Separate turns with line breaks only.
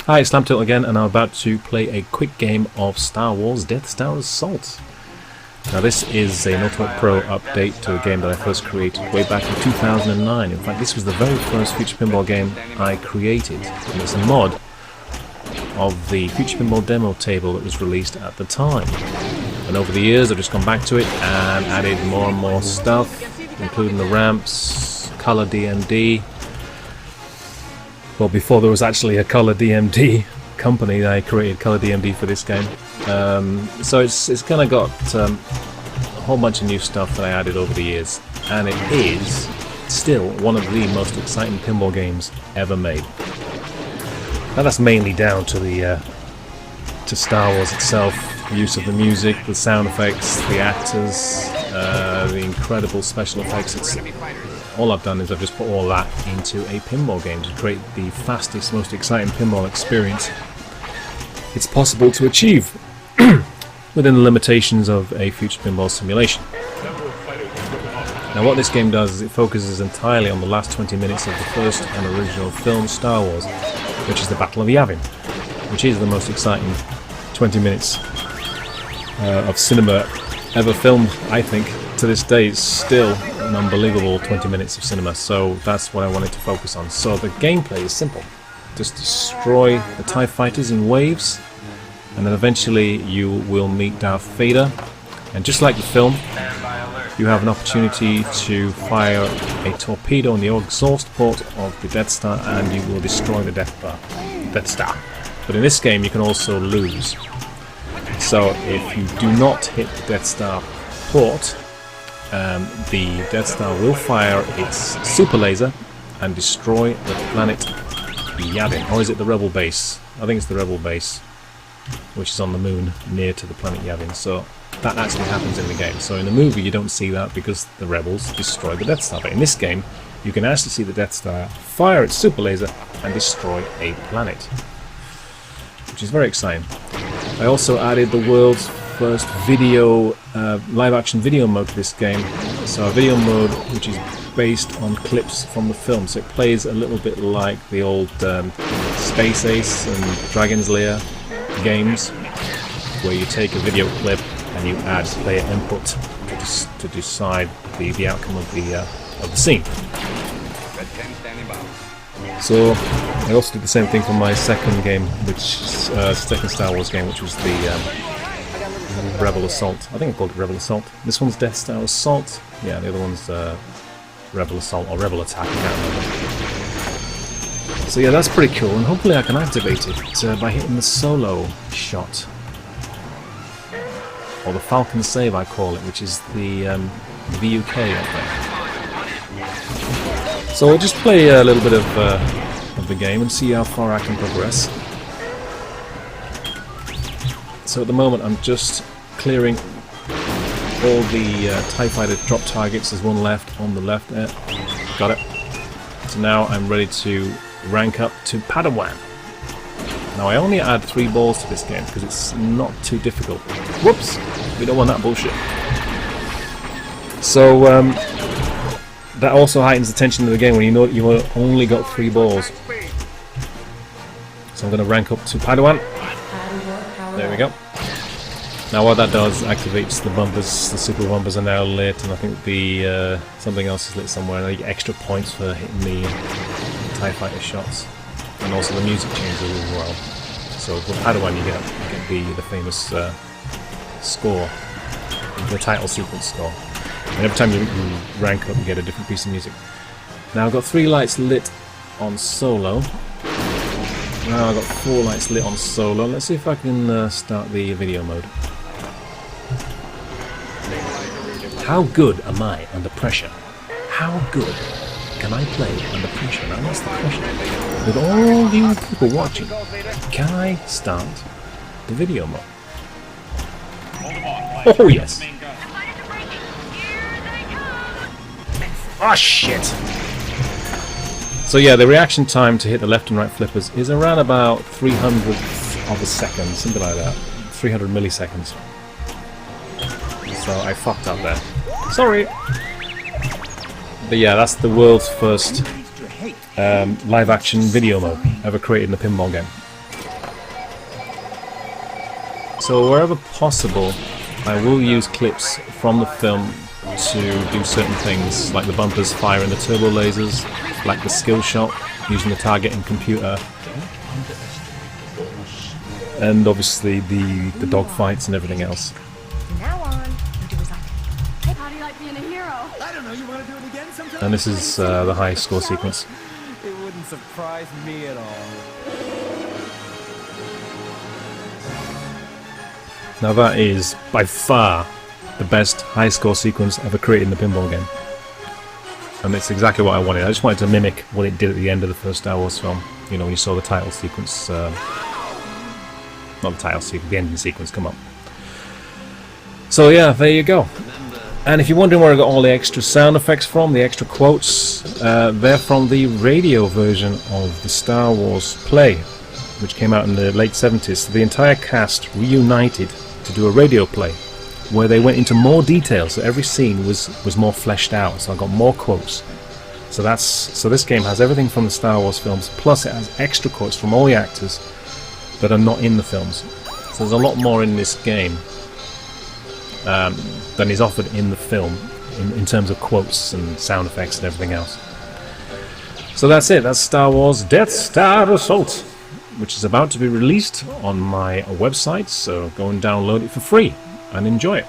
Hi, it's SlamTurtle again, and I'm about to play a quick game of Star Wars Death Star Assault. Now this is an Ultimate Pro update to a game that I first created way back in 2009. In fact, this was the very first Future Pinball game I created, and it's a mod of the Future Pinball demo table that was released at the time. And over the years I've just gone back to it and added more and more stuff, including the ramps, color DMD. Well, before there was actually a color DMD company, I created color DMD for this game. So it's kind of got a whole bunch of new stuff that I added over the years, and it is still one of the most exciting pinball games ever made. Now that's mainly down to the to Star Wars itself, the use of the music, the sound effects, the actors, the incredible special effects. All I've done is I've just put all that into a pinball game to create the fastest, most exciting pinball experience it's possible to achieve within the limitations of a Future Pinball simulation. Now what this game does is it focuses entirely on the last 20 minutes of the first and original film Star Wars, which is the Battle of Yavin, which is the most exciting 20 minutes of cinema ever filmed, I think. To this day, it's still an unbelievable 20 minutes of cinema, so that's what I wanted to focus on. So the gameplay is simple. Just destroy the TIE fighters in waves, and then eventually you will meet Darth Vader, and just like the film, you have an opportunity to fire a torpedo on the exhaust port of the Death Star and you will destroy the Death Star. But in this game you can also lose. So if you do not hit the Death Star port, the Death Star will fire its super laser and destroy the planet Yavin. Or is it the Rebel base? I think it's the Rebel base, which is on the moon near to the planet Yavin. So that actually happens in the game. So in the movie you don't see that because the Rebels destroy the Death Star. But in this game you can actually see the Death Star fire its super laser and destroy a planet, which is very exciting. I also added the world's first video, live-action video mode to this game. So a video mode which is based on clips from the film. So it plays a little bit like the old Space Ace and Dragon's Lair games, where you take a video clip and you add player input to decide the outcome of the scene. So I also did the same thing for my second game, which second Star Wars game, which was the Rebel Assault. I think I called it Rebel Assault. This one's Death Star Assault. Yeah, the other one's Rebel Assault or Rebel Attack. I can't remember. So yeah, that's pretty cool, and hopefully I can activate it by hitting the solo shot, or the Falcon Save I call it, which is the VUK up there. So I'll just play a little bit of the game and see how far I can progress. So at the moment I'm just clearing all the TIE Fighter drop targets. There's one left on the left there. Got it. So now I'm ready to rank up to Padawan. Now I only add 3 balls to this game because it's not too difficult. Whoops! We don't want that bullshit. So that also heightens the tension of the game when you know you've only got 3 balls. So I'm going to rank up to Padawan. There we go. Now what that does activates the bumpers. The super bumpers are now lit, and I think the something else is lit somewhere. And I get extra points for hitting the TIE Fighter shots, and also the music changes as well. So with Padawan you get the famous score, the title sequence score. And every time you rank up you get a different piece of music. Now I've got 3 lights lit on solo. Now I've got 4 lights lit on solo. Let's see if I can start the video mode. How good am I under pressure? How good can I play under pressure? Now that's the question. With all you people watching, can I start the video mode? Oh yes! Oh shit! So yeah, the reaction time to hit the left and right flippers is around about 300th of a second, something like that. 300 milliseconds. So I fucked up there. Sorry! But yeah, that's the world's first live action video mode ever created in a pinball game. So wherever possible, I will use clips from the film to do certain things, like the bumpers firing the turbo lasers, like the skill shot, using the targeting computer, and obviously the dog fights and everything else.
From now on, you do as I do. How do you like being a hero? I don't know. You want to do it again sometime?
And this is the high score sequence.
It wouldn't surprise me at all.
Now that is by far the best high score sequence ever created in the pinball game. And it's exactly what I wanted. I just wanted to mimic what it did at the end of the first Star Wars film. You know, when you saw the title sequence, not the title sequence, the ending sequence come up. So yeah, there you go. And if you're wondering where I got all the extra sound effects from, the extra quotes, they're from the radio version of the Star Wars play, which came out in the late 70s. So the entire cast reunited to do a radio play where they went into more detail, so every scene was more fleshed out, so I got more quotes. So this game has everything from the Star Wars films, plus it has extra quotes from all the actors that are not in the films. So there's a lot more in this game than is offered in the film in terms of quotes and sound effects and everything else. So that's it, that's Star Wars Death Star Assault, which is about to be released on my website, so go and download it for free and enjoy it.